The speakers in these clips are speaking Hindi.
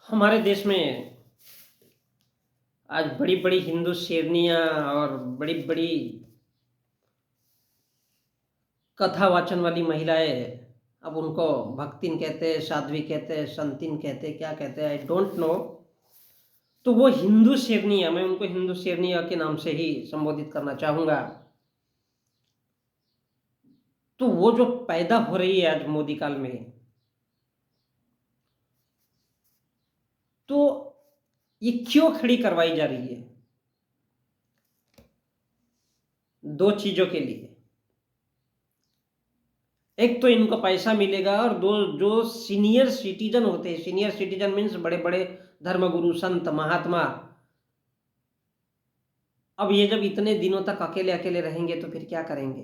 हमारे देश में आज बड़ी बड़ी हिंदू शेरनियाँ और बड़ी बड़ी कथा वाचन वाली महिलाएं, अब उनको भक्तिन कहते हैं, साध्वी कहते हैं, संतिन कहते हैं, क्या कहते हैं, आई डोंट नो। तो वो हिंदू शेरनियाँ, मैं उनको हिंदू शेरनियाँ के नाम से ही संबोधित करना चाहूँगा। तो वो जो पैदा हो रही है आज मोदी काल में, तो ये क्यों खड़ी करवाई जा रही है? दो चीजों के लिए। एक तो इनको पैसा मिलेगा, और दो, जो सीनियर सिटीजन होते हैं, सीनियर सिटीजन मीन्स बड़े बड़े धर्मगुरु, संत, महात्मा, अब ये जब इतने दिनों तक अकेले अकेले रहेंगे तो फिर क्या करेंगे?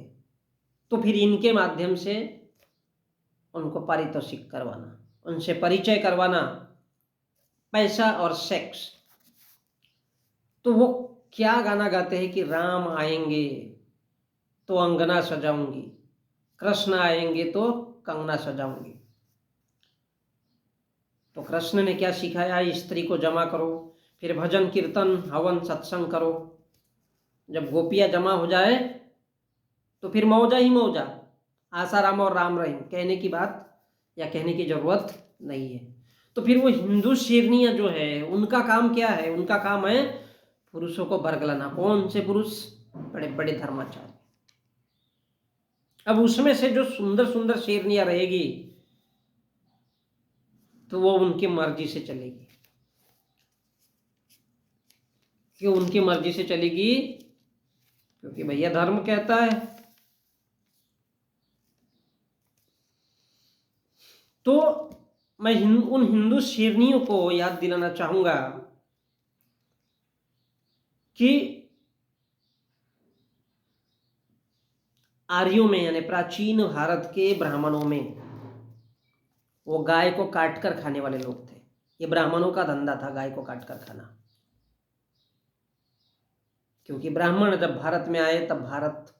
तो फिर इनके माध्यम से उनको पारितोषिक करवाना, उनसे परिचय करवाना, पैसा और सेक्स। तो वो क्या गाना गाते हैं कि राम आएंगे तो अंगना सजाऊंगी, कृष्ण आएंगे तो कंगना सजाऊंगी। तो कृष्ण ने क्या सिखाया? स्त्री को जमा करो, फिर भजन कीर्तन हवन सत्संग करो। जब गोपियां जमा हो जाए तो फिर मौजा ही मौजा, आसाराम और राम रहीम, कहने की बात या कहने की जरूरत नहीं है। तो फिर वो हिंदू शेरनियां जो है, उनका काम क्या है? उनका काम है पुरुषों को बरगलाना। कौन से पुरुष? बड़े बड़े धर्माचार्य। अब उसमें से जो सुंदर सुंदर शेरनियां रहेगी तो वो उनकी मर्जी से चलेगी। क्यों उनकी मर्जी से चलेगी? क्योंकि भैया धर्म कहता है। तो मैं उन हिंदू शेरनियों को याद दिलाना चाहूंगा कि आर्यों में, यानी प्राचीन भारत के ब्राह्मणों में, वो गाय को काट कर खाने वाले लोग थे। ये ब्राह्मणों का धंधा था, गाय को काट कर खाना। क्योंकि ब्राह्मण जब भारत में आए तब भारत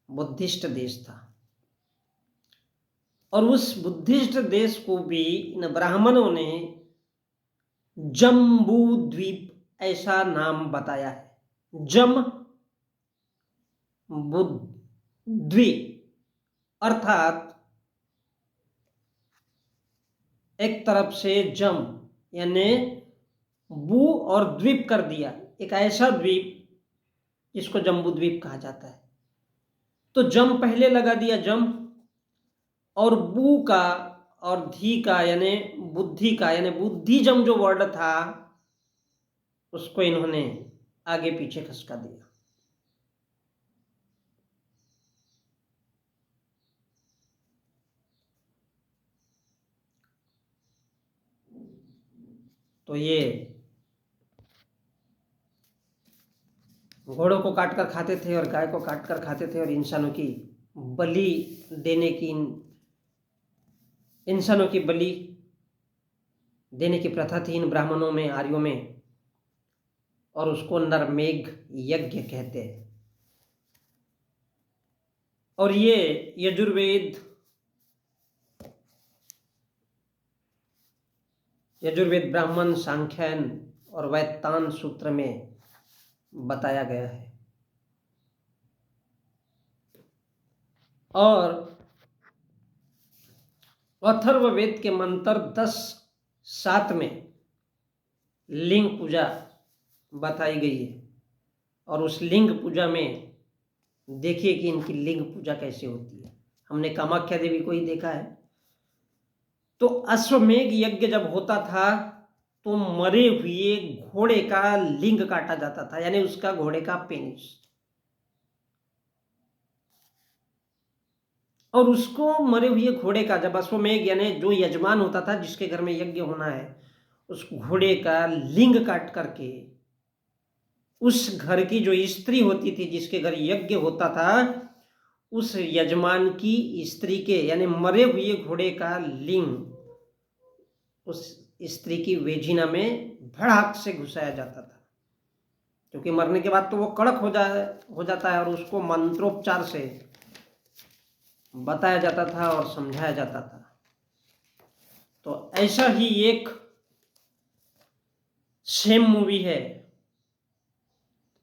बुद्धिस्ट देश था, और उस बुद्धिस्ट देश को भी इन ब्राह्मणों ने जम्बू द्वीप ऐसा नाम बताया है। जम बुद्ध द्वीप, अर्थात एक तरफ से जम यानी बू और द्वीप कर दिया, एक ऐसा द्वीप जिसको जम्बू द्वीप कहा जाता है। तो जम पहले लगा दिया, जम, और बू का और धी का यानी बुद्धि का, यानी बुद्धिज्म जो वर्ड था उसको इन्होंने आगे पीछे खसका दिया। तो ये घोड़ों को काटकर खाते थे और गाय को काटकर खाते थे, और इंसानों की बलि देने की, इंसानों की बलि देने की प्रथा थी इन ब्राह्मणों में, आर्यों में, और उसको नरमेघ यज्ञ कहते हैं। और ये यजुर्वेद ब्राह्मण, सांख्यन और वैतान सूत्र में बताया गया है। और अथर्ववेद के मंत्र 10:7 में लिंग पूजा बताई गई है, और उस लिंग पूजा में देखिए कि इनकी लिंग पूजा कैसे होती है। हमने कामाख्या देवी को ही देखा है। तो अश्वमेघ यज्ञ जब होता था तो मरे हुए घोड़े का लिंग काटा जाता था, यानी उसका घोड़े का पेनिस, और उसको मरे हुए घोड़े का, जब अश्वमेघ यानी जो यजमान होता था जिसके घर में यज्ञ होना है, उस घोड़े का लिंग काट करके उस घर की जो स्त्री होती थी जिसके घर यज्ञ होता था, उस यजमान की स्त्री के, यानी मरे हुए घोड़े का लिंग उस स्त्री की वेजिना में भड़ाक से घुसाया जाता था। क्योंकि मरने के बाद तो वो कड़क हो जाता है, और उसको मंत्रोपचार से बताया जाता था और समझाया जाता था। तो ऐसा ही एक सेम मूवी है,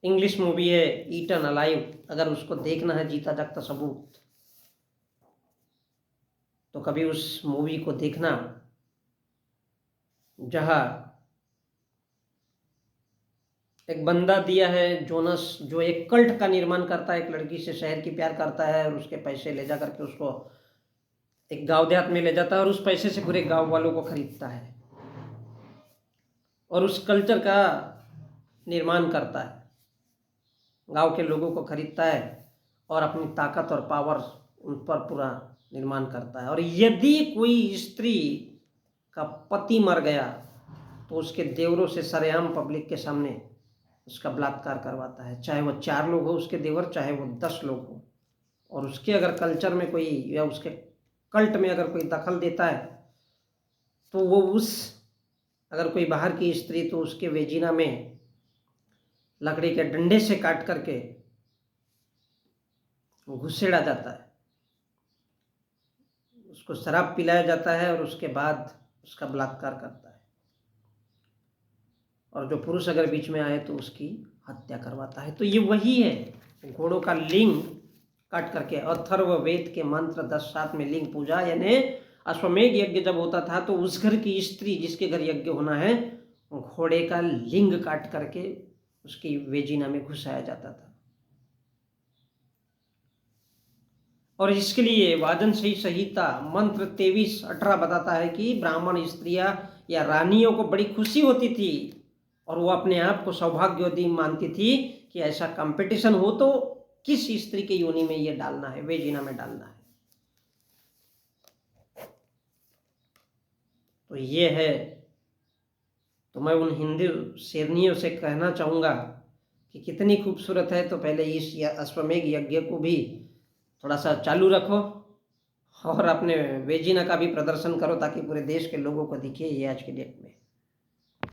इंग्लिश मूवी है ईटन अलाइव। अगर उसको देखना है जीता जागता सबूत, तो कभी उस मूवी को देखना, जहाँ एक बंदा दिया है जोनस, जो एक कल्ट का निर्माण करता है, एक लड़की से शहर की प्यार करता है और उसके पैसे ले जा करके उसको एक गांव देहात में ले जाता है और उस पैसे से पूरे गांव वालों को खरीदता है और उस कल्चर का निर्माण करता है, गांव के लोगों को खरीदता है और अपनी ताकत और पावर उन पर पूरा निर्माण करता है। और यदि कोई स्त्री का पति मर गया तो उसके देवरों से सरेआम पब्लिक के सामने उसका बलात्कार करवाता है, चाहे वो 4 लोग हो उसके देवर, चाहे वो 10 लोग हो। और उसके अगर कल्चर में कोई या उसके कल्ट में अगर कोई दखल देता है तो वो अगर कोई बाहर की स्त्री, तो उसके वेजिना में लकड़ी के डंडे से काट करके घुसेड़ा जाता है, उसको शराब पिलाया जाता है और उसके बाद उसका बलात्कार करता है। और जो पुरुष अगर बीच में आए तो उसकी हत्या करवाता है। तो ये वही है, घोड़ों का लिंग काट करके। अथर्ववेद के मंत्र 10-7 में लिंग पूजा, यानी अश्वमेध यज्ञ जब होता था तो उस घर की स्त्री जिसके घर यज्ञ होना है, घोड़े का लिंग काट करके उसकी वेजिना में घुसाया जाता था। और इसके लिए वाजनशी संहिता मंत्र 23-18 बताता है कि ब्राह्मण स्त्रियां या रानियों को बड़ी खुशी होती थी और वो अपने आप को सौभाग्यवती मानती थी कि ऐसा कंपटीशन हो तो किस स्त्री के योनि में ये डालना है, वेजिना में डालना है। तो ये है। तो मैं उन हिंदू शेरनियों से कहना चाहूँगा कि कितनी खूबसूरत है। तो पहले इस अश्वमेध यज्ञ को भी थोड़ा सा चालू रखो और अपने वेजिना का भी प्रदर्शन करो ताकि पूरे देश के लोगों को दिखे ये आज की डेट में।